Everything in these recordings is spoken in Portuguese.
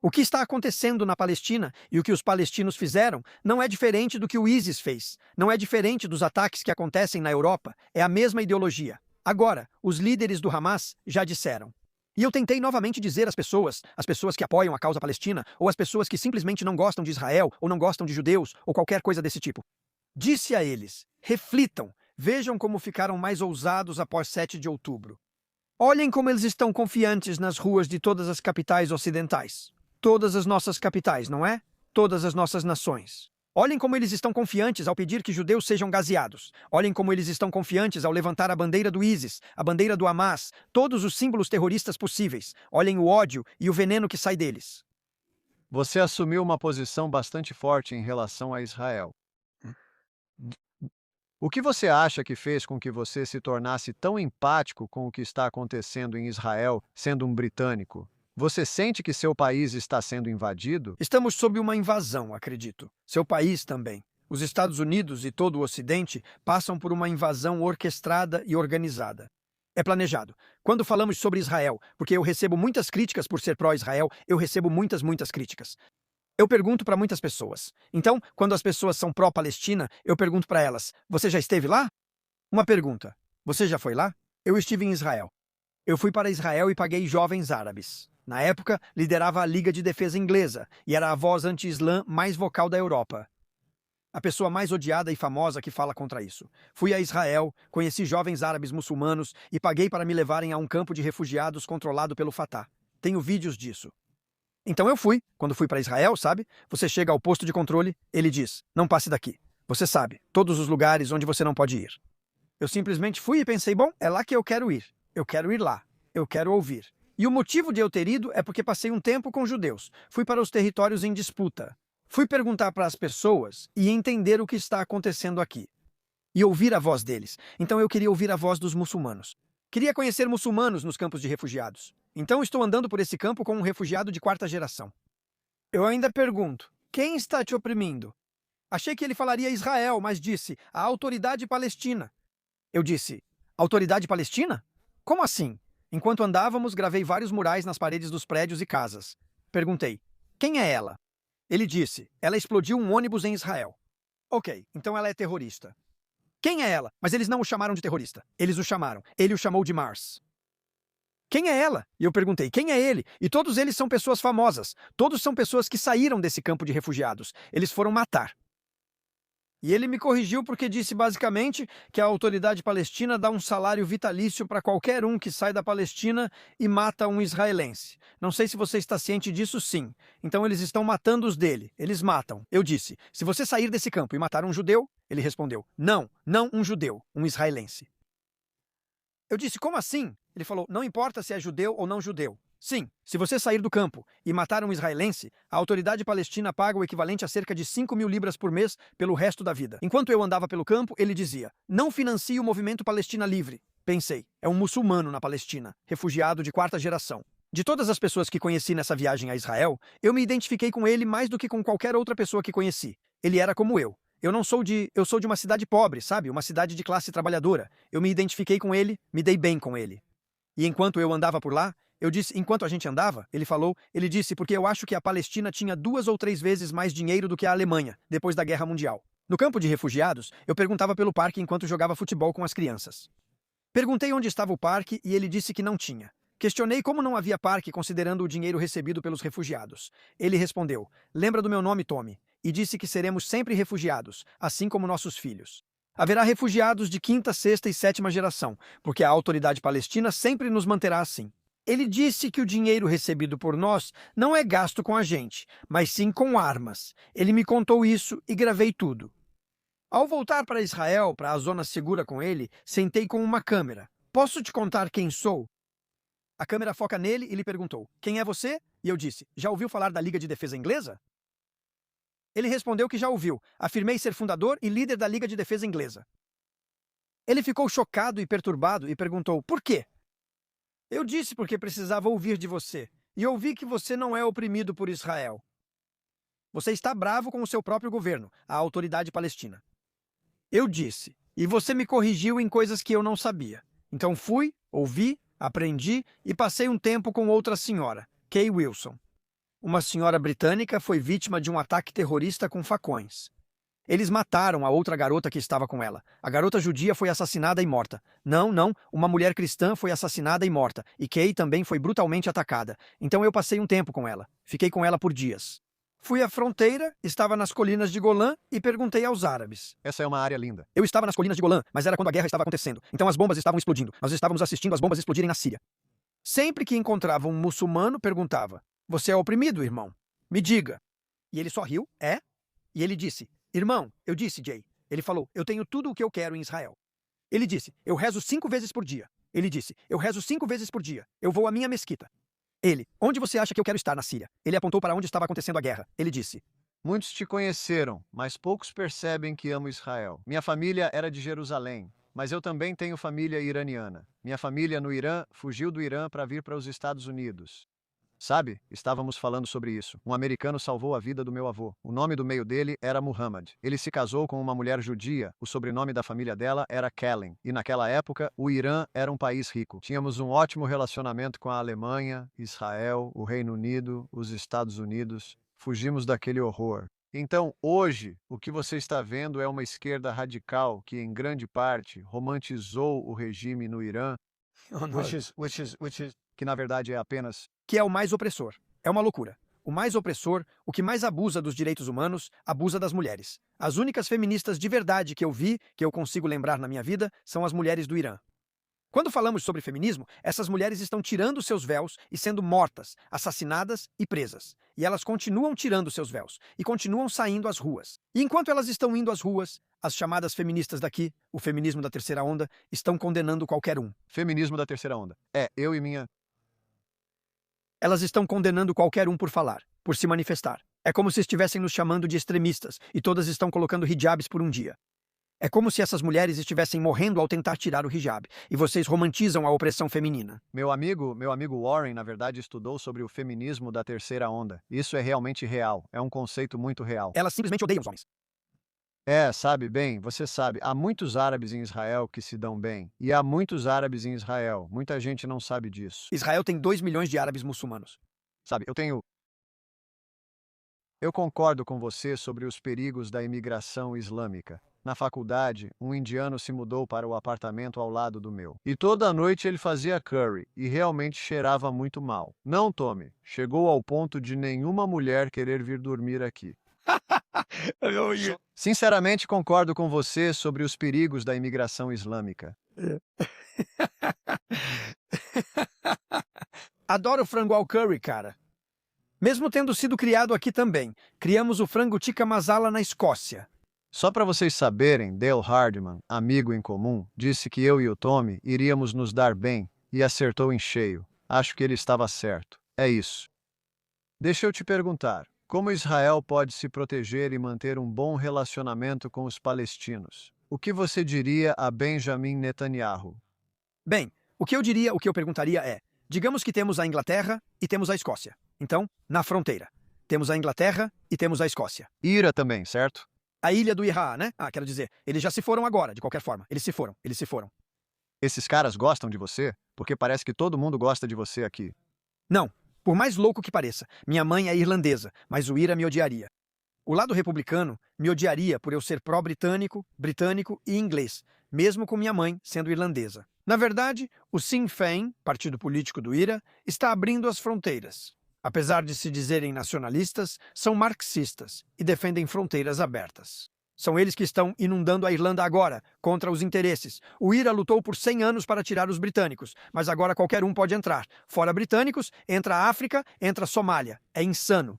O que está acontecendo na Palestina e o que os palestinos fizeram não é diferente do que o ISIS fez, não é diferente dos ataques que acontecem na Europa, é a mesma ideologia. Agora, os líderes do Hamas já disseram. E eu tentei novamente dizer às pessoas que apoiam a causa palestina, ou as pessoas que simplesmente não gostam de Israel, ou não gostam de judeus, ou qualquer coisa desse tipo. Disse a eles: reflitam, vejam como ficaram mais ousados após 7 de outubro. Olhem como eles estão confiantes nas ruas de todas as capitais ocidentais. Todas as nossas capitais, não é? Todas as nossas nações. Olhem como eles estão confiantes ao pedir que judeus sejam gazeados. Olhem como eles estão confiantes ao levantar a bandeira do ISIS, a bandeira do Hamas, todos os símbolos terroristas possíveis. Olhem o ódio e o veneno que sai deles. Você assumiu uma posição bastante forte em relação a Israel. O que você acha que fez com que você se tornasse tão empático com o que está acontecendo em Israel, sendo um britânico? Você sente que seu país está sendo invadido? Estamos sob uma invasão, acredito. Seu país também. Os Estados Unidos e todo o Ocidente passam por uma invasão orquestrada e organizada. É planejado. Quando falamos sobre Israel, porque eu recebo muitas críticas por ser pró-Israel, eu recebo muitas críticas. Eu pergunto para muitas pessoas. Então, quando as pessoas são pró-Palestina, eu pergunto para elas: você já esteve lá? Uma pergunta: você já foi lá? Eu estive em Israel. Eu fui para Israel e paguei jovens árabes. Na época, liderava a Liga de Defesa Inglesa e era a voz anti-islã mais vocal da Europa. A pessoa mais odiada e famosa que fala contra isso. Fui a Israel, conheci jovens árabes muçulmanos e paguei para me levarem a um campo de refugiados controlado pelo Fatah. Tenho vídeos disso. Então eu fui. Quando fui para Israel, sabe? Você chega ao posto de controle, ele diz: não passe daqui. Você sabe, todos os lugares onde você não pode ir. Eu simplesmente fui e pensei: bom, é lá que eu quero ir. Eu quero ir lá. Eu quero ouvir. E o motivo de eu ter ido é porque passei um tempo com judeus. Fui para os territórios em disputa. Fui perguntar para as pessoas e entender o que está acontecendo aqui. E ouvir a voz deles. Então eu queria ouvir a voz dos muçulmanos. Queria conhecer muçulmanos nos campos de refugiados. Então estou andando por esse campo com um refugiado de 4ª geração. Eu ainda pergunto: quem está te oprimindo? Achei que ele falaria Israel, mas disse: a autoridade palestina. Eu disse: autoridade palestina? Como assim? Enquanto andávamos, gravei vários murais nas paredes dos prédios e casas. Perguntei: quem é ela? Ele disse: ela explodiu um ônibus em Israel. Ok, então ela é terrorista. Quem é ela? Mas eles não o chamaram de terrorista. Eles o chamaram. Ele o chamou de Mars. Quem é ela? E eu perguntei: quem é ele? E todos eles são pessoas famosas. Todos são pessoas que saíram desse campo de refugiados. Eles foram matar. E ele me corrigiu porque disse basicamente que a autoridade palestina dá um salário vitalício para qualquer um que sai da Palestina e mata um israelense. Não sei se você está ciente disso, sim. Então eles estão matando os dele. Eles matam. Eu disse: se você sair desse campo e matar um judeu, ele respondeu: não, não um judeu, um israelense. Eu disse: como assim? Ele falou: não importa se é judeu ou não judeu. Sim, se você sair do campo e matar um israelense, a autoridade palestina paga o equivalente a cerca de 5.000 libras por mês pelo resto da vida. Enquanto eu andava pelo campo, ele dizia: não financie o movimento Palestina Livre. Pensei: é um muçulmano na Palestina, refugiado de 4ª geração. De todas as pessoas que conheci nessa viagem a Israel, eu me identifiquei com ele mais do que com qualquer outra pessoa que conheci. Ele era como eu. Eu sou de uma cidade pobre, sabe? Uma cidade de classe trabalhadora. Eu me identifiquei com ele, me dei bem com ele. E enquanto eu andava por lá, eu disse: enquanto a gente andava, ele disse: porque eu acho que a Palestina tinha 2 ou 3 vezes mais dinheiro do que a Alemanha, depois da Guerra Mundial. No campo de refugiados, eu perguntava pelo parque enquanto jogava futebol com as crianças. Perguntei onde estava o parque e ele disse que não tinha. Questionei como não havia parque considerando o dinheiro recebido pelos refugiados. Ele respondeu: lembra do meu nome, Tommy, e disse que seremos sempre refugiados, assim como nossos filhos. Haverá refugiados de 5ª, 6ª e 7ª geração, porque a autoridade palestina sempre nos manterá assim. Ele disse que o dinheiro recebido por nós não é gasto com a gente, mas sim com armas. Ele me contou isso e gravei tudo. Ao voltar para Israel, para a zona segura com ele, sentei com uma câmera. Posso te contar quem sou? A câmera foca nele e lhe perguntou: quem é você? E eu disse: já ouviu falar da Liga de Defesa Inglesa? Ele respondeu que já ouviu. Afirmei ser fundador e líder da Liga de Defesa Inglesa. Ele ficou chocado e perturbado e perguntou: por quê? Eu disse porque precisava ouvir de você. E ouvi que você não é oprimido por Israel. Você está bravo com o seu próprio governo, a autoridade palestina. Eu disse, e você me corrigiu em coisas que eu não sabia. Então fui, ouvi, aprendi e passei um tempo com outra senhora, Kay Wilson. uma senhora britânica foi vítima de um ataque terrorista com facões. Eles mataram a outra garota que estava com ela. A garota judia foi assassinada e morta. Não, uma mulher cristã foi assassinada e morta. E Kay também foi brutalmente atacada. Então eu passei um tempo com ela. Fiquei com ela por dias. Fui à fronteira, estava nas colinas de Golã e perguntei aos árabes. Essa é uma área linda. Eu estava nas colinas de Golã, mas era quando a guerra estava acontecendo. Então as bombas estavam explodindo. Nós estávamos assistindo as bombas explodirem na Síria. Sempre que encontrava um muçulmano, perguntava: "Você é oprimido, irmão? Me diga." E ele só riu, é? E ele disse: "Irmão," eu disse, Jay. Ele falou: "Eu tenho tudo o que eu quero em Israel." Ele disse: "Eu rezo 5 vezes por dia." Ele disse: "Eu rezo 5 vezes por dia. Eu vou à minha mesquita." Ele: "Onde você acha que eu quero estar na Síria?" Ele apontou para onde estava acontecendo a guerra. Ele disse: Muitos te conheceram, mas poucos percebem que amo Israel. Minha família era de Jerusalém, mas eu também tenho família iraniana. Minha família no Irã fugiu do Irã para vir para os Estados Unidos. Sabe, estávamos falando sobre isso. Um americano salvou a vida do meu avô. O nome do meio dele era Muhammad. Ele se casou com uma mulher judia. O sobrenome da família dela era Kellen. E naquela época, o Irã era um país rico. Tínhamos um ótimo relacionamento com a Alemanha, Israel, o Reino Unido, os Estados Unidos. Fugimos daquele horror. Então, hoje, o que você está vendo é uma esquerda radical que, em grande parte, romantizou o regime no Irã, que na verdade é apenas que é o mais opressor. É uma loucura. O mais opressor, o que mais abusa dos direitos humanos, abusa das mulheres. As únicas feministas de verdade que eu vi, que eu consigo lembrar na minha vida, são as mulheres do Irã. Quando falamos sobre feminismo, essas mulheres estão tirando seus véus e sendo mortas, assassinadas e presas. E elas continuam tirando seus véus e continuam saindo às ruas. E enquanto elas estão indo às ruas, as chamadas feministas daqui, o feminismo da terceira onda, estão condenando qualquer um. feminismo da terceira onda. Eu e minha... Elas estão condenando qualquer um por falar, por se manifestar. É como se estivessem nos chamando de extremistas e todas estão colocando hijabs por um dia. É como se essas mulheres estivessem morrendo ao tentar tirar o hijab, e vocês romantizam a opressão feminina. Meu amigo Warren, na verdade, estudou sobre o feminismo da terceira onda. Isso é realmente real. É um conceito muito real. Elas simplesmente odeiam os homens. Sabe bem, você sabe, há muitos árabes em Israel que se dão bem. E há muitos árabes em Israel. Muita gente não sabe disso. Israel tem 2 milhões de árabes muçulmanos. Sabe, Eu concordo com você sobre os perigos da imigração islâmica. Na faculdade, um indiano se mudou para o apartamento ao lado do meu. E toda noite ele fazia curry, e realmente cheirava muito mal. Não, Tommy, chegou ao ponto de nenhuma mulher querer vir dormir aqui. Sinceramente, concordo com você sobre os perigos da imigração islâmica. Adoro frango ao curry, cara. Mesmo tendo sido criado aqui também, criamos o frango tikka masala na Escócia. Só para vocês saberem, Dale Hardman, amigo em comum, disse que eu e o Tommy iríamos nos dar bem e acertou em cheio. Acho que ele estava certo. É isso. Deixa eu te perguntar, como Israel pode se proteger e manter um bom relacionamento com os palestinos? O que você diria a Benjamin Netanyahu? Bem, o que eu perguntaria é, digamos que temos a Inglaterra e temos a Escócia. Então, na fronteira, temos a Inglaterra e temos a Escócia. Ira também, certo? A ilha do Irá, né? Quero dizer, eles já se foram agora, de qualquer forma. Eles se foram. Esses caras gostam de você? Porque parece que todo mundo gosta de você aqui. Não, por mais louco que pareça, minha mãe é irlandesa, mas o Ira me odiaria. O lado republicano me odiaria por eu ser pró-britânico, britânico e inglês, mesmo com minha mãe sendo irlandesa. Na verdade, o Sinn Féin, partido político do Ira, está abrindo as fronteiras. Apesar de se dizerem nacionalistas, são marxistas e defendem fronteiras abertas. São eles que estão inundando a Irlanda agora, contra os interesses. O IRA lutou por 100 anos para tirar os britânicos, mas agora qualquer um pode entrar. Fora britânicos, entra a África, entra a Somália. É insano.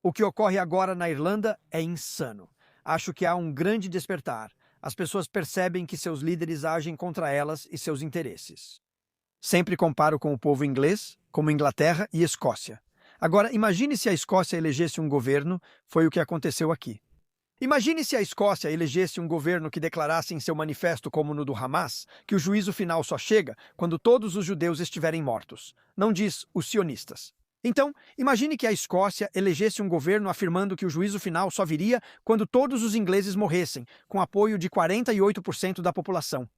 O que ocorre agora na Irlanda é insano. Acho que há um grande despertar. As pessoas percebem que seus líderes agem contra elas e seus interesses. Sempre comparo com o povo inglês, como Inglaterra e Escócia. Agora, imagine se a Escócia elegesse um governo, foi o que aconteceu aqui. Imagine se a Escócia elegesse um governo que declarasse em seu manifesto, como no do Hamas, que o juízo final só chega quando todos os judeus estiverem mortos. Não diz os sionistas. Então, imagine que a Escócia elegesse um governo afirmando que o juízo final só viria quando todos os ingleses morressem, com apoio de 48% da população.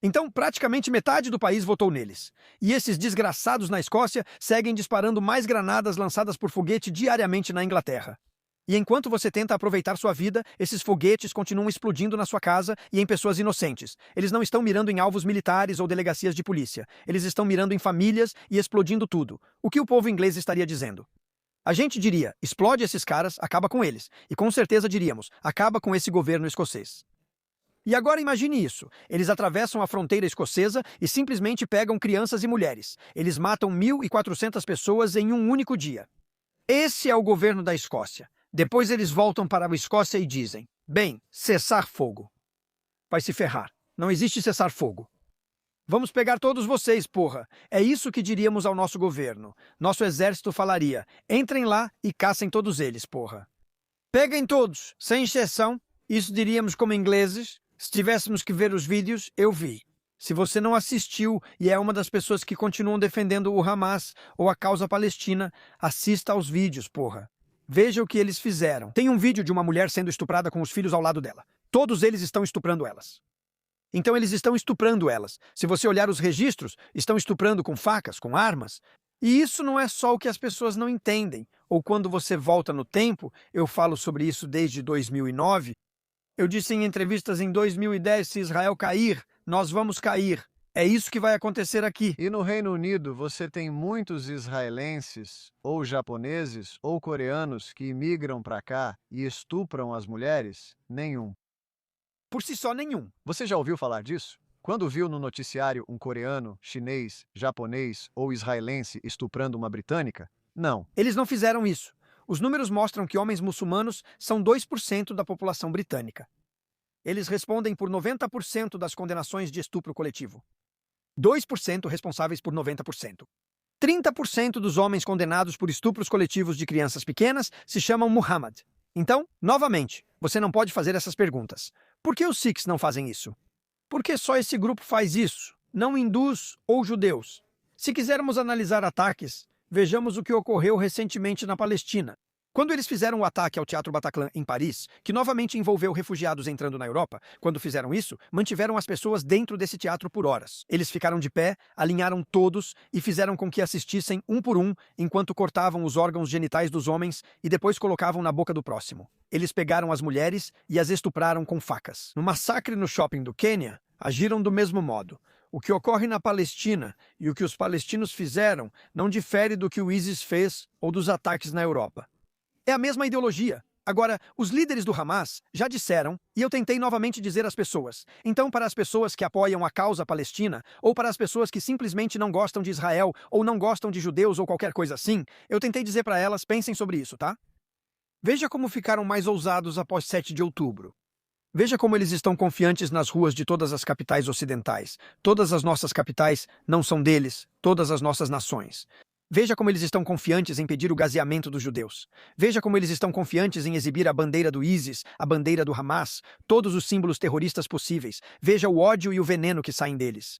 Então, praticamente metade do país votou neles. E esses desgraçados na Escócia seguem disparando mais granadas lançadas por foguete diariamente na Inglaterra. E enquanto você tenta aproveitar sua vida, esses foguetes continuam explodindo na sua casa e em pessoas inocentes. Eles não estão mirando em alvos militares ou delegacias de polícia. Eles estão mirando em famílias e explodindo tudo. O que o povo inglês estaria dizendo? A gente diria, explode esses caras, acaba com eles. E com certeza diríamos, acaba com esse governo escocês. E agora imagine isso. Eles atravessam a fronteira escocesa e simplesmente pegam crianças e mulheres. Eles matam 1.400 pessoas em um único dia. Esse é o governo da Escócia. Depois eles voltam para a Escócia e dizem, bem, cessar fogo. Vai se ferrar. Não existe cessar fogo. Vamos pegar todos vocês, porra. É isso que diríamos ao nosso governo. Nosso exército falaria, entrem lá e caçem todos eles, porra. Peguem todos, sem exceção. Isso diríamos como ingleses. Se tivéssemos que ver os vídeos, eu vi. Se você não assistiu e é uma das pessoas que continuam defendendo o Hamas ou a causa palestina, assista aos vídeos, porra. Veja o que eles fizeram. Tem um vídeo de uma mulher sendo estuprada com os filhos ao lado dela. Todos eles estão estuprando elas. Então eles estão estuprando elas. Se você olhar os registros, estão estuprando com facas, com armas. E isso não é só o que as pessoas não entendem. Ou quando você volta no tempo, eu falo sobre isso desde 2009. Eu disse em entrevistas em 2010, se Israel cair, nós vamos cair. É isso que vai acontecer aqui. E no Reino Unido você tem muitos israelenses, ou japoneses, ou coreanos que imigram para cá e estupram as mulheres? Nenhum. Por si só, nenhum. Você já ouviu falar disso? Quando viu no noticiário um coreano, chinês, japonês ou israelense estuprando uma britânica? Não. Eles não fizeram isso. Os números mostram que homens muçulmanos são 2% da população britânica. Eles respondem por 90% das condenações de estupro coletivo. 2% responsáveis por 90%. 30% dos homens condenados por estupros coletivos de crianças pequenas se chamam Muhammad. Então, novamente, você não pode fazer essas perguntas. Por que os Sikhs não fazem isso? Por que só esse grupo faz isso, não hindus ou judeus? Se quisermos analisar ataques, vejamos o que ocorreu recentemente na Palestina. Quando eles fizeram o ataque ao Teatro Bataclan em Paris, que novamente envolveu refugiados entrando na Europa, quando fizeram isso, mantiveram as pessoas dentro desse teatro por horas. Eles ficaram de pé, alinharam todos e fizeram com que assistissem um por um, enquanto cortavam os órgãos genitais dos homens e depois colocavam na boca do próximo. Eles pegaram as mulheres e as estupraram com facas. No massacre no shopping do Quênia, agiram do mesmo modo. O que ocorre na Palestina e o que os palestinos fizeram não difere do que o ISIS fez ou dos ataques na Europa. É a mesma ideologia. Agora, os líderes do Hamas já disseram, e eu tentei novamente dizer às pessoas, então para as pessoas que apoiam a causa palestina, ou para as pessoas que simplesmente não gostam de Israel, ou não gostam de judeus ou qualquer coisa assim, eu tentei dizer para elas, pensem sobre isso, tá? Veja como ficaram mais ousados após 7 de outubro. Veja como eles estão confiantes nas ruas de todas as capitais ocidentais. Todas as nossas capitais não são deles, todas as nossas nações. Veja como eles estão confiantes em pedir o gaseamento dos judeus. Veja como eles estão confiantes em exibir a bandeira do ISIS, a bandeira do Hamas, todos os símbolos terroristas possíveis. Veja o ódio e o veneno que saem deles.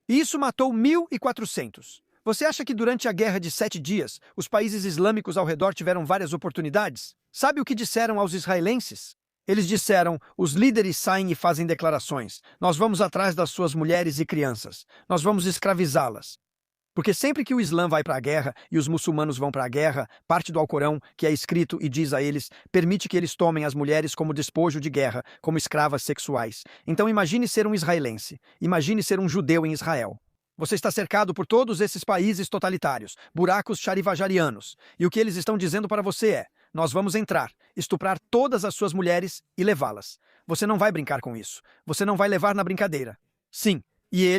E isso matou 1.400. Você acha que durante a guerra de 7 dias, os países islâmicos ao redor tiveram várias oportunidades? Sabe o que disseram aos israelenses? Eles disseram, os líderes saem e fazem declarações. Nós vamos atrás das suas mulheres e crianças. Nós vamos escravizá-las. Porque sempre que o Islã vai para a guerra e os muçulmanos vão para a guerra, parte do Alcorão, que é escrito e diz a eles, permite que eles tomem as mulheres como despojo de guerra, como escravas sexuais. Então imagine ser um israelense. Imagine ser um judeu em Israel. Você está cercado por todos esses países totalitários, buracos charivajarianos. E o que eles estão dizendo para você é, nós vamos entrar, estuprar todas as suas mulheres e levá-las. Você não vai brincar com isso. Você não vai levar na brincadeira. Sim, e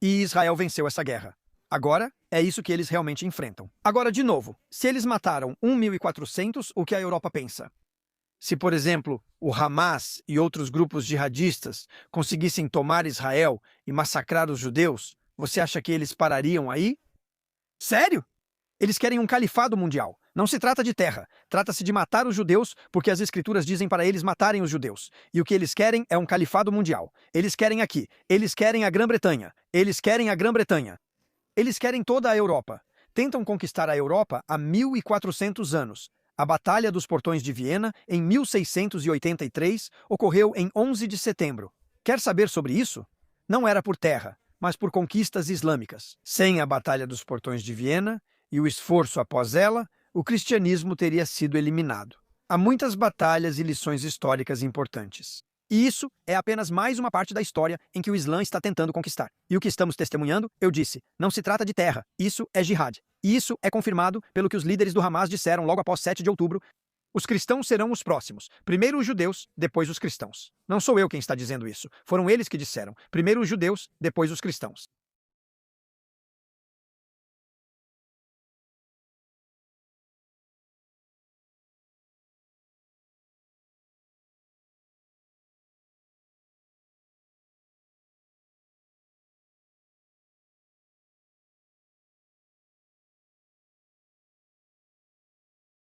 Israel venceu essa guerra. Agora, é isso que eles realmente enfrentam. Agora, de novo, se eles mataram 1.400, o que a Europa pensa? Se, por exemplo, o Hamas e outros grupos jihadistas conseguissem tomar Israel e massacrar os judeus, você acha que eles parariam aí? Sério? Eles querem um califado mundial. Não se trata de terra. Trata-se de matar os judeus, porque as escrituras dizem para eles matarem os judeus. E o que eles querem é um califado mundial. Eles querem aqui. Eles querem a Grã-Bretanha. Eles querem a Grã-Bretanha. Eles querem toda a Europa. Tentam conquistar a Europa há 1.400 anos. A Batalha dos Portões de Viena, em 1683, ocorreu em 11 de setembro. Quer saber sobre isso? não era por terra, mas por conquistas islâmicas. Sem a Batalha dos Portões de Viena e o esforço após ela, o cristianismo teria sido eliminado. Há muitas batalhas e lições históricas importantes. E isso é apenas mais uma parte da história em que o Islã está tentando conquistar. E o que estamos testemunhando, eu disse, não se trata de terra, isso é jihad. E isso é confirmado pelo que os líderes do Hamas disseram logo após 7 de outubro. Os cristãos serão os próximos. Primeiro os judeus, depois os cristãos. Não sou eu quem está dizendo isso. Foram eles que disseram. Primeiro os judeus, depois os cristãos.